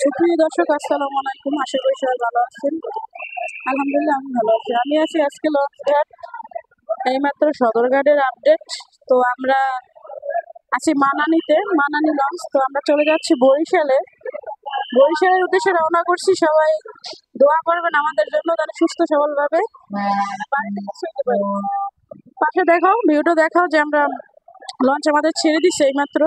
সুপ্রিয় দর্শক, আসসালামু আলাইকুম। আশা করি সবাই ভালো আছেন। আলহামদুলিল্লাহ আমি ভালো আছি। আমি আছি আজকে লঞ্চঘাট, এইমাত্র সদরঘাটের আপডেট। তো আমরা আছি মানানিতে, মানানি লঞ্চ। তো আমরা চলে যাচ্ছি বরিশালের উদ্দেশ্যে রওনা করছি। সবাই দোয়া করবেন আমাদের জন্য, তারা সুস্থ সবল ভাবে বাড়িতে পৌঁছাতে পারে। পাশে দেখাও, ভিউটা দেখাও যে আমরা লঞ্চ আমাদের ছেড়ে দিচ্ছে এইমাত্র।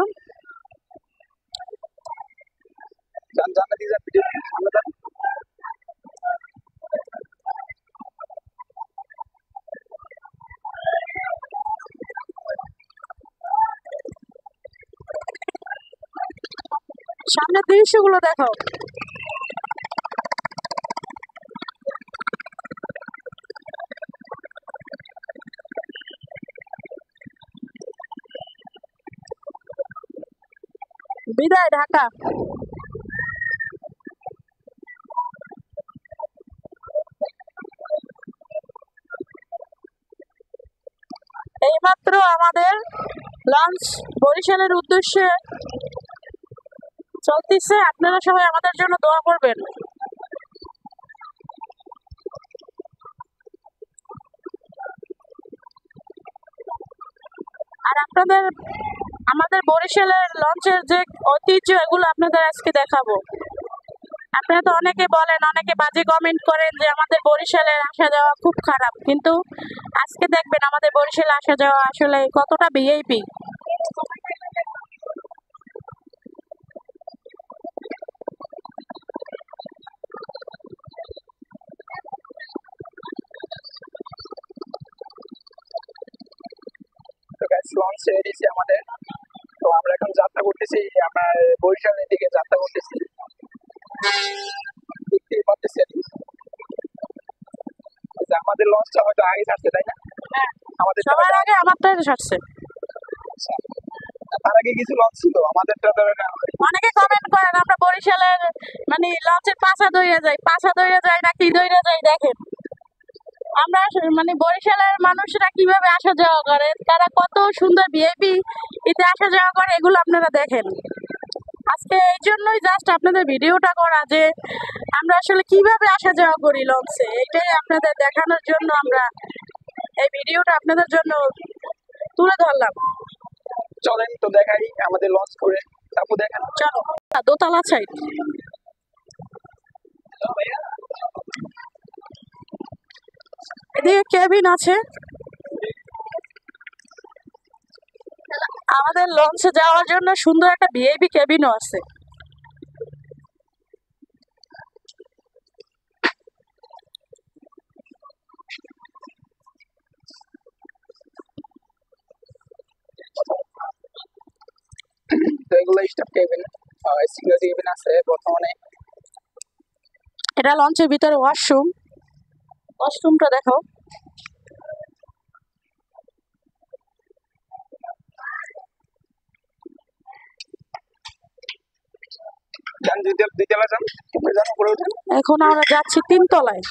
সামনের দৃশ্যগুলো দেখাও। বিদায় ঢাকা। এইমাত্র আমাদের লঞ্চ বরিশালের উদ্দেশ্যে চলতেছে। আপনারা সবাই আমাদের জন্য দোয়া করবেন। আর আপনাদের আমাদের বরিশালের লঞ্চের যে ঐতিহ্য, এগুলো আপনাদের আজকে দেখাবো। আপনারা তো অনেকে বলেন, অনেকে বাজে কমেন্ট করেন যে আমাদের বরিশালের আসা যাওয়া খুব খারাপ, কিন্তু আজকে দেখবেন আমাদের বরিশালে আসা যাওয়া আসলে কতটা ভিআইপি। লঞ্চ ছেড়ে দিয়েছি আমাদের। তো আমরা এখন যাত্রা করতেছি, আমরা বরিশালের দিকে যাত্রা করতেছি। দেখতেই পাচ্ছেন যে আমাদের লঞ্চটা হয়তো আগে ছাড়ছে, তাই না? আমাদের সবার আগে আমারটাই ছাড়ছে। তার আগে কিছু লঞ্চ ছিল, আমাদেরটা অনেকে কমেন্ট করেন আমরা বরিশালের মানে লঞ্চের পাছা দইরা যায় নাকি দইরা যায়। দেখেন আমরা মানে বরিশালের মানুষরা কিভাবে আসা যাওয়া করে, তারা কত সুন্দর ভিআইপি এতে আসা যাওয়া করে, এগুলো আপনারা দেখেন। আজকে এই জন্যই জাস্ট আপনাদের ভিডিওটা করা, যে আমরা আসলে কিভাবে আসা যাওয়া করি লঞ্চে, এটাই আপনাদের দেখানোর জন্য আমরা এই ভিডিওটা আপনাদের জন্য তুলে ধরলাম। চলেন তো দেখাই আমাদের লঞ্চ করে, তারপর দেখেন। চলো দোতলা সাইড। এদিকে কেবিন আছে। আমাদের লঞ্চে যাওয়ার জন্য সুন্দর একটা ভিআইপি কেবিনও আছে। তো এগুলো স্টাফ কেবিন, সিঙ্গেল কেবিন আছে বর্তমানে। এটা লঞ্চের ভিতরে ওয়াশরুমটা দেখো। এখন আমরা যাচ্ছি 3 তলায়।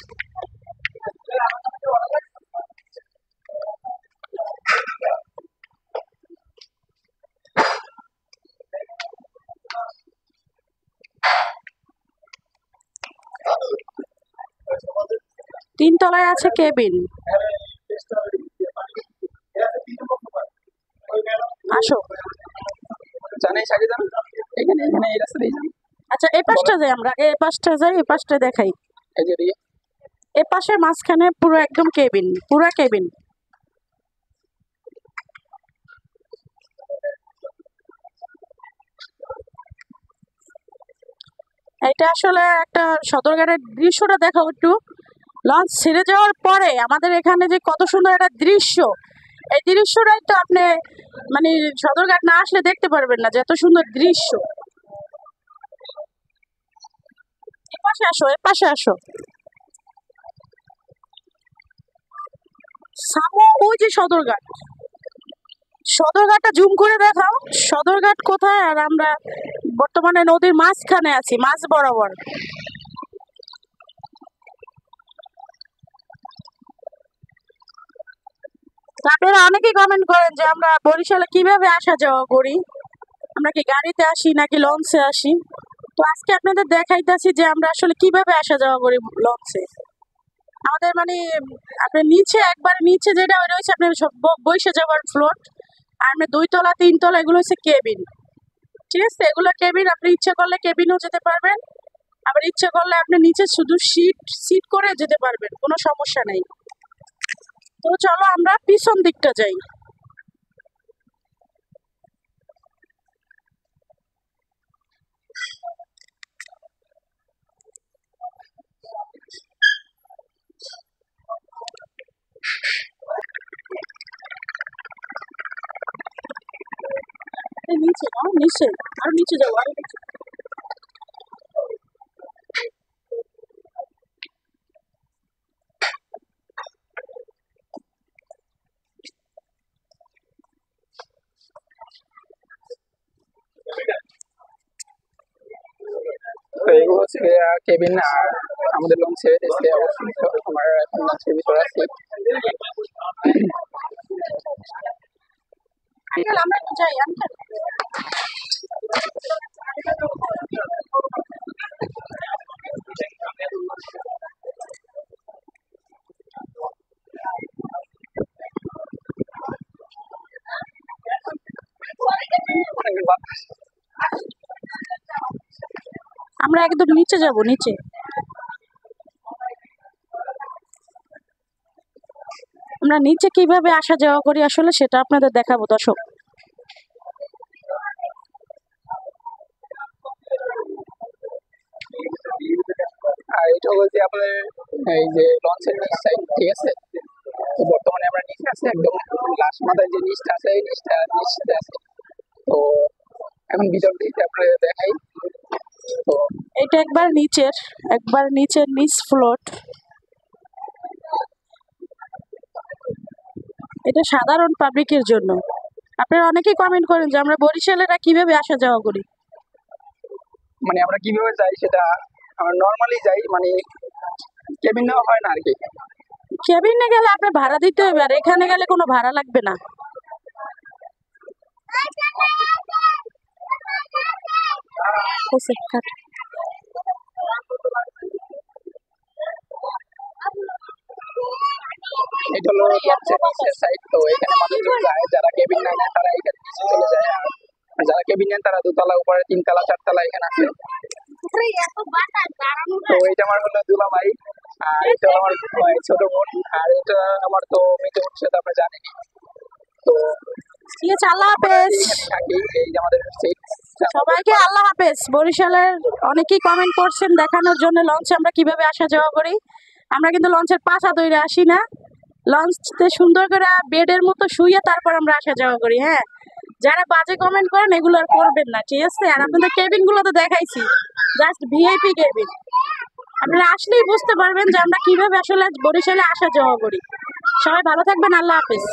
তলায় আছে কেবিন। আসো, আচ্ছা এই পাশটা যাই, আমরা এই পাশটা যাই, এই পাশটা দেখাই। এ পাশে মাঝখানে পুরো একদম কেবিন, পুরো কেবিন। এটা আসলে একটা সদরঘাটের দৃশ্যটা দেখাও একটু। লঞ্চ ছেড়ে যাওয়ার পরে আমাদের এখানে যে কত সুন্দর একটা দৃশ্য, এই দৃশ্যটাই তো আপনি মানে সদরঘাট না আসলে দেখতে পারবেন না, যে এত সুন্দর দৃশ্য। এ পাশে আসো, এ পাশে আসো। সামো ওই যে সদরঘাট, সদরঘাটটা জুম করে দেখাও। সদরঘাট কোথায়? আর আমরা বর্তমানে নদীর মাঝখানে আছি, মাঝ বরাবর। তো আপনারা অনেকেই কমেন্ট করেন যে আমরা বরিশালে কিভাবে আসা যাওয়া করি, আমরা কি গাড়িতে আসি নাকি লঞ্চে আসি। তো আজকে আপনাদের দেখাইতেছি যে আমরা আসলে কিভাবে আসা যাওয়া করি লঞ্চে। আমাদের মানে আপনার নিচে, একবার নিচে যেটা ওইটা হচ্ছে আপনার বৈশে যাওয়ার ফ্লোর, আর আপনার 2 তলা 3 তলা এগুলো হচ্ছে কেবিন। ঠিক আছে, এগুলো কেবিন। আপনি ইচ্ছে করলে কেবিনও যেতে পারবেন, আবার ইচ্ছে করলে আপনি নিচে শুধু সিট করে যেতে পারবেন, কোনো সমস্যা নেই। তো চলো আমরা পিছন দিকটা যাই। এই নিচে না, নিচে আর নিচে যাবো, আর নিচে। তো এগুলো হচ্ছে কেবিন। আর আমাদের লঞ্চ ছেড়ে দিচ্ছে অবশ্যই। তো আমার এখন লঞ্চের ভিতরে আছি। আঙ্কেল আমরা একটু যাই আঙ্কেল। অনেক বাতাস। আমরা একদম নিচে যাব, নিচে। আমরা নিচে কিভাবে আসা যাওয়া করি আসলে সেটা আপনাদের দেখাবো দর্শক। আর এটা বলতে আপনার এই যে লঞ্চের নিচ সাইড, ঠিক আছে। তো বর্তমানে আমরা নিচে আছি, একদম লাস্ট মাথায় যে নিচটা আছে এই নিচটা নিচে আছে। তো এখন ভিতর দিকে আপনাদের দেখাই। তো এটা একবার নিচের, একবার নিচের নিচ ফ্লোট। এটা সাধারণ পাবলিকের জন্য। আপনারা অনেকেই কমেন্ট করেন যে আমরা বরিশালেরা কিভাবে আসা যাওয়া করি। মানে আমরা কিভাবে যাই সেটা, আমরা নর্মালি যাই, মানে কেবিন নেওয়া হয় না আর কি। কেবিনে গেলে আপনার ভাড়া দিতে হবে, আর এখানে গেলে কোনো ভাড়া লাগবে না। এটা হলো লঞ্চের নিচের সাইড। তো এখানে মানুষজন যায়, যারা কেবিন নেয় না তারা এখানে নিচে চলে যায়। আর যারা কেবিন নেন তারা 2 তলা, উপরে 3 তলা 4 তলা এখানে আছে। তো এটা আমার হলো দুলা ভাই, আর এটা আমার ছোট বোন, আর এটা আমার তো মেজো বোন, সেটা আপনি জানেনই। তো ঠিক আছে, আল্লাহ হাফেজ এখানে থাকি, এই যে আমাদের সিট। সবাইকে, আল্লাহ হাফেজ। বরিশালের অনেকেই কমেন্ট করছেন দেখানোর জন্য লঞ্চে আমরা কিভাবে আসা যাওয়া করি। আমরা কিন্তু লঞ্চের পাছা ধরে আসি না, লঞ্চতে সুন্দর করে বেডের মতো শুয়ে তারপর আমরা আসা যাওয়া করি। হ্যাঁ, যারা বাজে কমেন্ট করেন এগুলো আর করবেন না, ঠিক আছে। আর আপনাদের কেবিন গুলো তো দেখাইছি, জাস্ট ভিআইপি কেবিন। আপনারা আসলেই বুঝতে পারবেন যে আমরা কিভাবে আসলে বরিশালে আসা যাওয়া করি। সবাই ভালো থাকবেন, আল্লাহ হাফেজ।